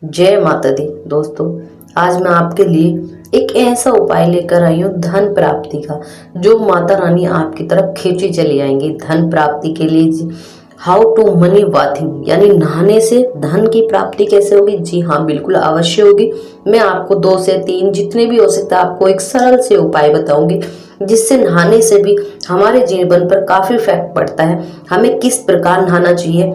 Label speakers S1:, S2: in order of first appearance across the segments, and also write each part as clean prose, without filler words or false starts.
S1: जय माता दी। दोस्तों, आज मैं आपके लिए एक ऐसा उपाय लेकर आई हूँ धन प्राप्ति का, जो माता रानी आपकी तरफ खींची चली आएंगी। धन प्राप्ति के लिए हाउ टू मनी बाथिंग, यानी नहाने से धन की प्राप्ति कैसे होगी। जी हाँ, बिल्कुल अवश्य होगी। मैं आपको 2 से 3 जितने भी हो सकता है आपको एक सरल से उपाय बताऊंगी, जिससे नहाने से भी हमारे जीवन पर काफी इफेक्ट पड़ता है। हमें किस प्रकार नहाना चाहिए।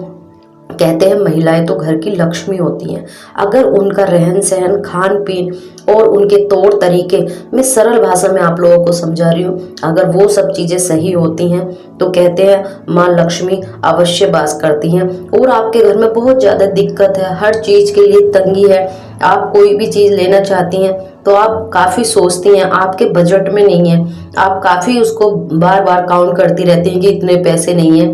S1: कहते हैं महिलाएं तो घर की लक्ष्मी होती हैं। अगर उनका रहन सहन, खान पीन और उनके तौर तरीके, मैं सरल भाषा में आप लोगों को समझा रही हूँ, अगर वो सब चीज़ें सही होती हैं तो कहते हैं माँ लक्ष्मी अवश्य वास करती हैं। और आपके घर में बहुत ज़्यादा दिक्कत है, हर चीज़ के लिए तंगी है, आप कोई भी चीज़ लेना चाहती हैं तो आप काफ़ी सोचती हैं, आपके बजट में नहीं है, आप काफ़ी उसको बार बार काउंट करती रहती हैं कि इतने पैसे नहीं है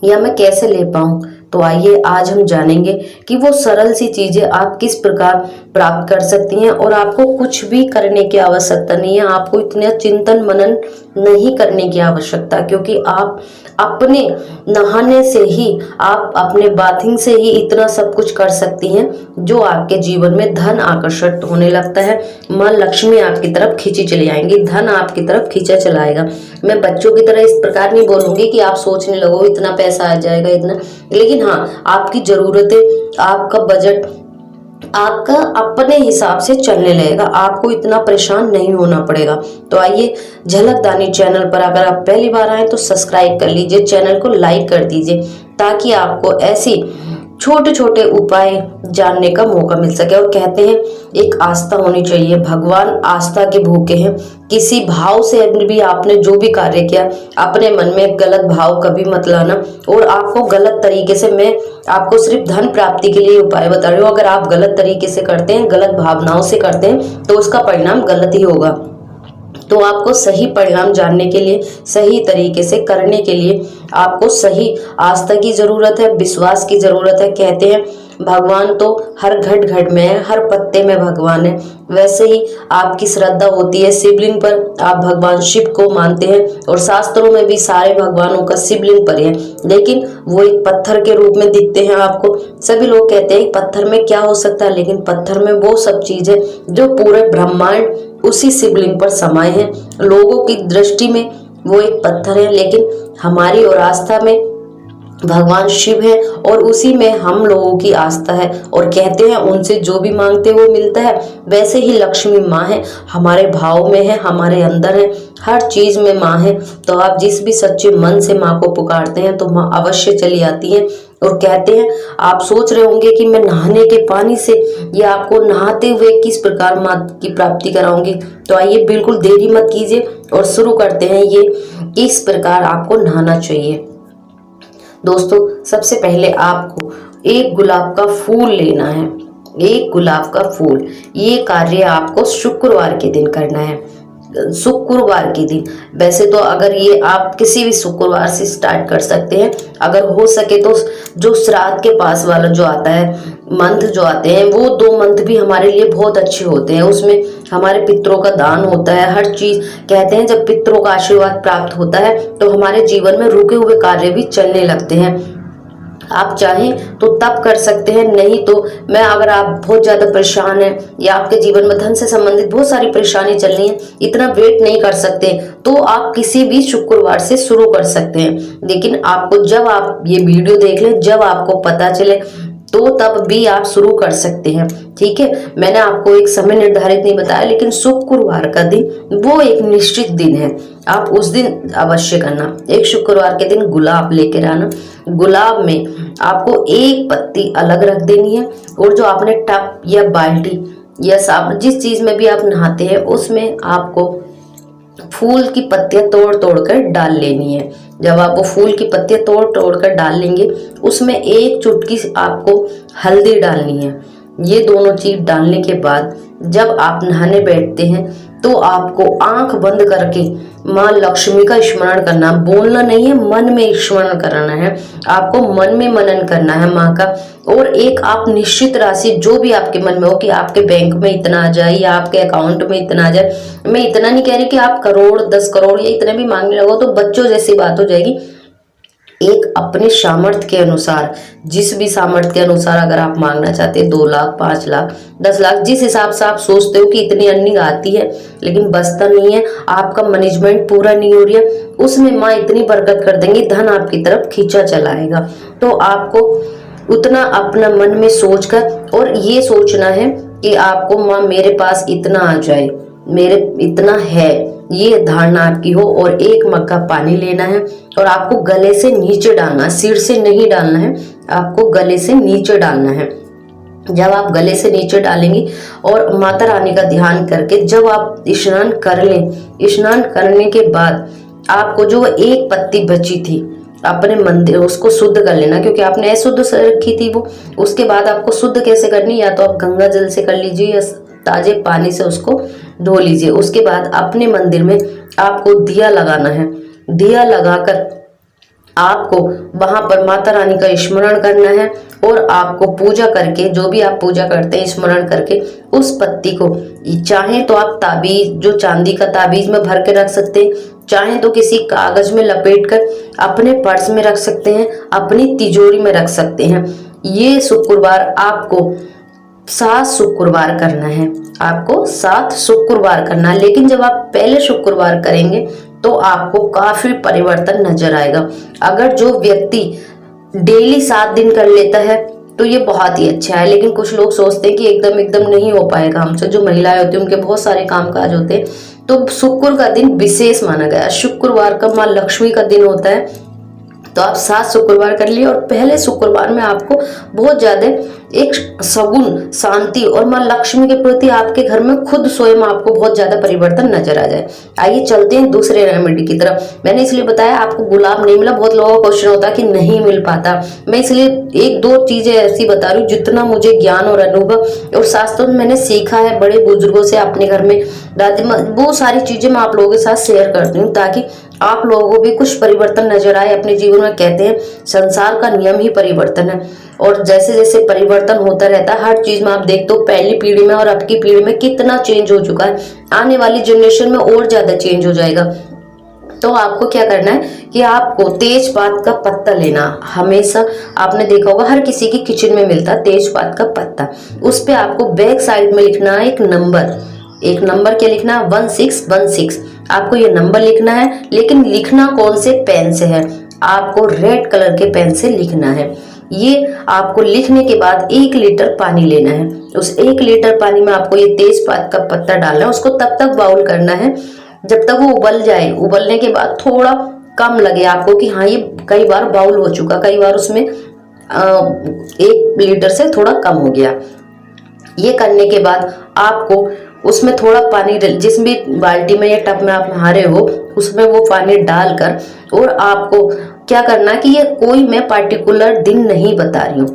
S1: या मैं कैसे ले पाऊँ। तो आइए आज हम जानेंगे कि वो सरल सी चीजें आप किस प्रकार प्राप्त कर सकती हैं। और आपको कुछ भी करने की आवश्यकता नहीं है, आपको इतना चिंतन मनन नहीं करने की आवश्यकता, क्योंकि आप अपने नहाने से ही, आप अपने बाथिंग से ही इतना सब कुछ कर सकती हैं, जो आपके जीवन में धन आकर्षित होने लगता है। माँ लक्ष्मी आपकी तरफ खींची चली आएंगी, धन आपकी तरफ खींचा चला आएगा। मैं बच्चों की तरह इस प्रकार नहीं बोलूंगी कि आप सोचने लगो इतना पैसा आ जाएगा इतना, लेकिन हाँ, आपकी जरूरतें, आपका बजट आपका अपने हिसाब से चलने लगेगा, आपको इतना परेशान नहीं होना पड़ेगा। तो आइए, झलकदानी चैनल पर अगर आप पहली बार आए तो सब्सक्राइब कर लीजिए, चैनल को लाइक कर दीजिए, ताकि आपको ऐसी छोटे छोटे उपाय जानने का मौका मिल सके। और कहते हैं एक आस्था होनी चाहिए, भगवान आस्था के भूखे हैं। किसी भाव से भी आपने जो भी कार्य किया, अपने मन में गलत भाव कभी मत लाना। और आपको गलत तरीके से, मैं आपको सिर्फ धन प्राप्ति के लिए उपाय बता रही हूँ, अगर आप गलत तरीके से करते हैं, गलत भावनाओं से करते हैं तो उसका परिणाम गलत ही होगा। तो आपको सही परिणाम जानने के लिए, सही तरीके से करने के लिए आपको सही आस्था की जरूरत है, विश्वास की जरूरत है। कहते हैं भगवान तो हर घट घट में है, हर पत्ते में भगवान है। वैसे ही आपकी श्रद्धा होती है शिवलिंग पर, आप भगवान शिव को मानते हैं, और शास्त्रों में भी सारे भगवानों का शिवलिंग पर है, लेकिन वो एक पत्थर के रूप में दिखते हैं आपको। सभी लोग कहते हैं पत्थर में क्या हो सकता है, लेकिन पत्थर में वो सब चीजें जो पूरे ब्रह्मांड उसी शिवलिंग पर समाये हैं। लोगों की दृष्टि में वो एक पत्थर है, लेकिन हमारी और आस्था में भगवान शिव है, और उसी में हम लोगों की आस्था है। और कहते हैं उनसे जो भी मांगते वो मिलता है। वैसे ही लक्ष्मी माँ है, हमारे भाव में है, हमारे अंदर है, हर चीज में माँ है। तो आप जिस भी सच्चे मन से माँ को पुकारते हैं तो माँ अवश्य चली आती है। और कहते हैं, आप सोच रहे होंगे कि मैं नहाने के पानी से या आपको नहाते हुए किस प्रकार माँ की प्राप्ति कराऊंगी। तो आइए, बिल्कुल देरी मत कीजिए और शुरू करते हैं। ये किस प्रकार आपको नहाना चाहिए। दोस्तों, सबसे पहले आपको एक गुलाब का फूल लेना है, एक गुलाब का फूल। ये कार्य आपको शुक्रवार के दिन करना है, शुक्रवार के दिन। वैसे तो अगर ये आप किसी भी शुक्रवार से स्टार्ट कर सकते हैं, अगर हो सके तो जो श्राद्ध के पास वाला जो आता है, मंथ जो आते हैं, वो 2 मंथ भी हमारे लिए बहुत अच्छे होते हैं। उसमें हमारे पितरों का दान होता है, हर चीज। कहते हैं जब पितरों का आशीर्वाद प्राप्त होता है तो हमारे जीवन में रुके हुए कार्य भी चलने लगते हैं। आप चाहें तो तब कर सकते हैं, नहीं तो मैं, अगर आप बहुत ज्यादा परेशान हैं या आपके जीवन में धन से संबंधित बहुत सारी परेशानी चल रही है, इतना वेट नहीं कर सकते, तो आप किसी भी शुक्रवार से शुरू कर सकते हैं। लेकिन आपको, जब आप ये वीडियो देख लें, जब आपको पता चले, तो तब भी आप शुरू कर सकते हैं। ठीक है, मैंने आपको एक समय निर्धारित नहीं बताया, लेकिन शुक्रवार का दिन वो एक निश्चित दिन है, आप उस दिन अवश्य करना। एक शुक्रवार के दिन गुलाब लेकर आना, गुलाब में आपको एक पत्ती अलग रख देनी है, और जो आपने टब या बाल्टी या साबुन, जिस चीज में भी आप नहाते हैं, उसमें आपको फूल की पत्तियां तोड़ तोड़ कर डाल लेनी है। जब आप वो फूल की पत्तियां तोड़ तोड़ कर डाल लेंगे, उसमें एक चुटकी आपको हल्दी डालनी है। ये दोनों चीज डालने के बाद जब आप नहाने बैठते हैं तो आपको आंख बंद करके माँ लक्ष्मी का स्मरण करना, बोलना नहीं है, मन में स्मरण करना है। आपको मन में मनन करना है माँ का। और एक आप निश्चित राशि जो भी आपके मन में हो कि आपके बैंक में इतना आ जाए या आपके अकाउंट में इतना आ जाए। मैं इतना नहीं कह रही कि आप करोड़ 10 करोड़ या इतने भी मांगने लगो तो बच्चों जैसी बात हो जाएगी। एक अपने सामर्थ्य के अनुसार, जिस भी सामर्थ्य के अनुसार अगर आप मांगना चाहते हैं 2 लाख, 5 लाख, 10 लाख, जिस हिसाब से आप सोचते हो कि इतनी अर्निंग आती है लेकिन बचता नहीं है, आपका मैनेजमेंट पूरा नहीं हो रही है, उसमें माँ इतनी बरकत कर देंगी, धन आपकी तरफ खींचा चला आएगा। तो आपको उतना अपना मन में सोचकर और ये सोचना है कि आपको माँ मेरे पास इतना आ जाए, मेरे इतना है, ये धारणा आपकी हो। और 1 मग्गा पानी लेना है और आपको गले से नीचे डालना, सिर से नहीं डालना है, आपको गले से नीचे डालना है। जब आप गले से नीचे डालेंगे और माता रानी का ध्यान करके जब आप स्नान कर लें, स्नान करने के बाद आपको जो 1 पत्ती बची थी अपने मंदिर, उसको शुद्ध कर लेना, क्योंकि आपने अशुद्ध से रखी थी वो। उसके बाद आपको शुद्ध कैसे करनी, या तो आप गंगा जल से कर लीजिए या ताजे पानी से उसको धो लीजिए। उसके बाद अपने मंदिर में आपको दिया लगाना है। दिया लगाकर आपको वहां पर माता रानी का स्मरण करना है और आपको पूजा करके, जो भी आप पूजा करते हैं स्मरण करके, उस पत्ती को चाहे तो आप ताबीज, जो चांदी का ताबीज में भर के रख सकते हैं, चाहे तो किसी कागज में लपेटकर अपने पर्स में रख सकते हैं, अपनी तिजोरी में रख सकते हैं। ये शुक्रवार आपको 7 शुक्रवार करना है, आपको 7 शुक्रवार करना है। लेकिन जब आप पहले शुक्रवार करेंगे तो आपको काफी परिवर्तन नजर आएगा। अगर जो व्यक्ति डेली 7 दिन कर लेता है तो ये बहुत ही अच्छा है, लेकिन कुछ लोग सोचते हैं कि एकदम नहीं हो पाएगा हमसे। जो महिलाएं होती हैं उनके बहुत सारे कामकाज होते हैं, तो शुक्र का दिन विशेष माना गया। शुक्रवार का माँ लक्ष्मी का दिन होता है, तो आप 7 शुक्रवार कर लिए और पहले शुक्रवार में आपको बहुत ज्यादा एक सगुन, शांति और माँ लक्ष्मी के प्रति आपके घर में खुद स्वयं आपको बहुत ज्यादा परिवर्तन नजर आ जाए। आइए चलते हैं दूसरे रेमेडी की तरफ। मैंने इसलिए बताया आपको गुलाब नहीं मिला, बहुत लोगों का क्वेश्चन होता है कि नहीं मिल पाता। मैं इसलिए 1-2 चीजें ऐसी बता रही हूँ जितना मुझे ज्ञान और अनुभव और शास्त्रों में मैंने सीखा है बड़े बुजुर्गों से, अपने घर में दादी माँ, वो सारी चीजें मैं आप लोगों के साथ शेयर करती हूँ ताकि आप लोगों को भी कुछ परिवर्तन नजर आए अपने जीवन में। कहते हैं संसार का नियम ही परिवर्तन है, और जैसे जैसे परिवर्तन होता रहता है हर चीज में, आप देखते हो पहली पीढ़ी में और अब की पीढ़ी में कितना चेंज हो चुका है, आने वाली जनरेशन में और ज्यादा चेंज हो जाएगा। तो आपको क्या करना है कि आपको तेजपात का पत्ता लेना। हमेशा आपने देखा होगा हर किसी की किचन में मिलता है तेजपात का पत्ता। उस पे आपको बैक साइड में लिखना है एक नंबर क्या लिखना है, 1616। आपको ये नंबर लिखना है, लेकिन लिखना कौन से पेन से है, आपको रेड कलर के पेन से लिखना है। ये आपको लिखने के बाद 1 लीटर पानी लेना है। उस 1 लीटर पानी में आपको ये तेजपात का पत्ता डालना है। उसको तब तक बाउल करना है जब तक वो उबल जाए। उबलने के बाद थोड़ा कम लगे आपको कि हाँ ये कई बार बाउल हो चुका, कई बार उसमें 1 लीटर से थोड़ा कम हो गया। ये करने के बाद आपको उसमें थोड़ा पानी, जिस भी बाल्टी में या टब में आप नहा रहे हो उसमें वो पानी डालकर, और आपको क्या करना है कि ये कोई मैं पार्टिकुलर दिन नहीं बता रही हूँ,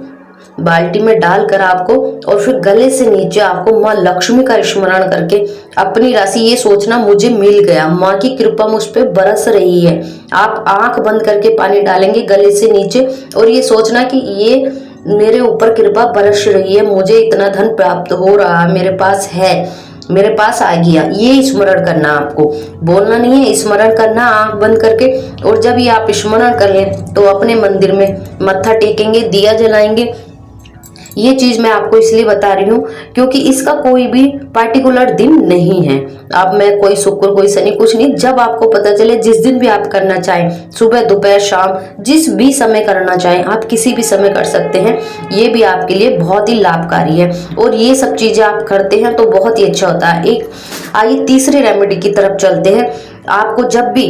S1: बाल्टी में डालकर आपको, और फिर गले से नीचे आपको माँ लक्ष्मी का स्मरण करके अपनी राशि ये सोचना मुझे मिल गया, माँ की कृपा मुझ पे बरस रही है। आप आंख बंद करके पानी डालेंगे गले से नीचे और ये सोचना कि ये मेरे ऊपर कृपा बरस रही है, मुझे इतना धन प्राप्त हो रहा, मेरे पास है, मेरे पास आ गया। ये स्मरण करना, आपको बोलना नहीं है, स्मरण करना आंख बंद करके। और जब ये आप स्मरण कर लें तो अपने मंदिर में मत्था टेकेंगे, दिया जलाएंगे। ये चीज मैं आपको इसलिए बता रही हूँ क्योंकि इसका कोई भी पार्टिकुलर दिन नहीं है। अब मैं कोई शुक्र कोई शनि कुछ नहीं, जब आपको पता चले, जिस दिन भी आप करना चाहें, सुबह दोपहर शाम जिस भी समय करना चाहें आप किसी भी समय कर सकते हैं। ये भी आपके लिए बहुत ही लाभकारी है और ये सब चीजें आप करते हैं तो बहुत ही अच्छा होता है। आइए तीसरे रेमेडी की तरफ चलते हैं। आपको जब भी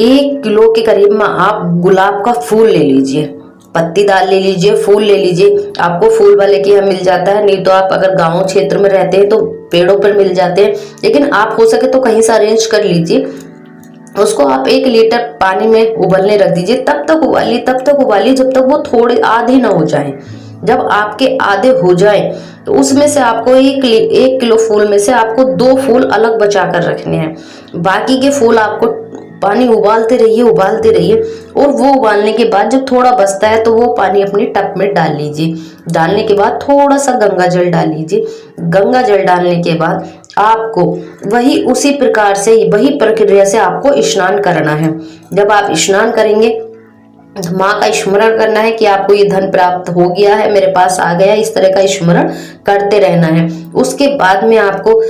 S1: 1 किलो के करीब में आप गुलाब का फूल ले लीजिए, पत्तीदार ले लीजिए, फूल ले लीजिए। आपको फूल वाले के यहाँ मिल जाता है, नहीं तो आप अगर गांव क्षेत्र में रहते हैं तो पेड़ों पर मिल जाते हैं, लेकिन आप हो सके तो कहीं से अरेंज कर लीजिए। उसको आप 1 लीटर पानी में उबलने रख दीजिए। तब तक उबालिए जब तक वो थोड़े आधे ना हो जाए। जब आपके आधे हो जाए तो उसमें से आपको 1 किलो फूल में से आपको 2 फूल अलग बचा कर रखने हैं। बाकी के फूल आपको पानी उबालते रहिए और वो उबालने के बाद जब थोड़ा बचता है तो वो पानी अपनी टब में डाल लीजिए। डालने के बाद थोड़ा सा गंगा जल डाल लीजिए। गंगा जल डालने के बाद आपको उसी प्रकार से वही प्रक्रिया से आपको स्नान करना है। जब आप स्नान करेंगे माँ का स्मरण करना है कि आपको ये धन प्राप्त हो गया है, मेरे पास आ गया, इस तरह का स्मरण करते रहना है। उसके बाद में आपको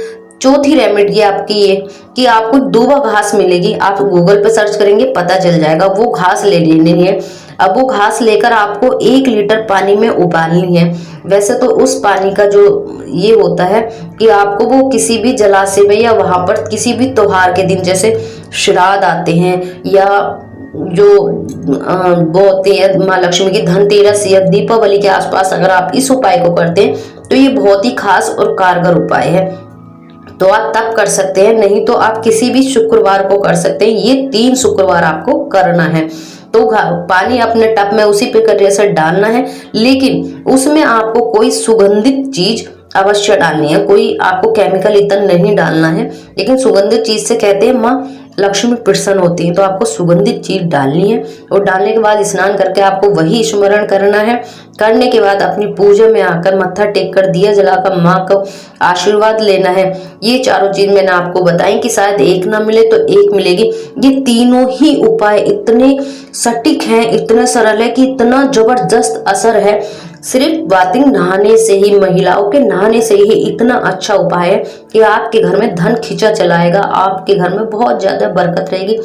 S1: चौथी रेमेडी आपकी ये कि आपको दूबा घास मिलेगी, आप गूगल पे सर्च करेंगे पता चल जाएगा, वो घास ले लेनी है। अब वो घास लेकर आपको 1 लीटर पानी में उबालनी है। वैसे तो उस पानी का जो ये होता है कि आपको वो किसी भी जलाशय में या वहां पर किसी भी त्योहार के दिन, जैसे श्राद्ध आते हैं या जो बोलते हैं माँ लक्ष्मी की धनतेरस या दीपावली के आसपास, अगर आप इस उपाय को करते हैं तो ये बहुत ही खास और कारगर उपाय है। तो आप तब कर सकते हैं, नहीं तो आप किसी भी शुक्रवार को कर सकते हैं। ये 3 शुक्रवार आपको करना है। तो पानी अपने टब में उसी प्रकार से डालना है, लेकिन उसमें आपको कोई सुगंधित चीज अवश्य डालनी है। कोई आपको केमिकल इतना नहीं डालना है, लेकिन सुगंधित चीज से कहते हैं माँ लक्ष्मी प्रसन्न होती है, तो आपको सुगंधित चीज डालनी है। और डालने के बाद स्नान करके आपको वही स्मरण करना है। करने के बाद अपनी पूजा में आकर मत्था टेक कर दिया जलाकर माँ को आशीर्वाद लेना है। ये चारों चीज मैंने आपको बताई कि शायद एक ना मिले तो एक मिलेगी। ये तीनों ही उपाय इतने सटीक हैं, इतने सरल है कि इतना जबरदस्त असर है। सिर्फ बाथिंग नहाने से ही, महिलाओं के नहाने से ही इतना अच्छा उपाय है कि आपके घर में धन खींचा चलाएगा, आपके घर में बहुत ज्यादा बरकत रहेगी।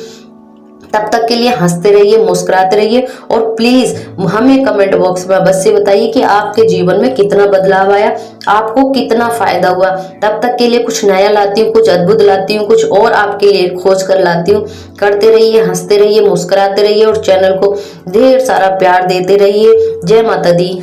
S1: तब तक के लिए हंसते रहिए, मुस्कुराते रहिए और प्लीज हमें कमेंट बॉक्स में अवश्य बताइए कि आपके जीवन में कितना बदलाव आया, आपको कितना फायदा हुआ। तब तक के लिए कुछ नया लाती हूँ, कुछ अद्भुत लाती हूँ, कुछ और आपके लिए खोज कर लाती हूँ। करते रहिए, हंसते रहिए, मुस्कुराते रहिए और चैनल को ढेर सारा प्यार देते रहिए। जय माता दी।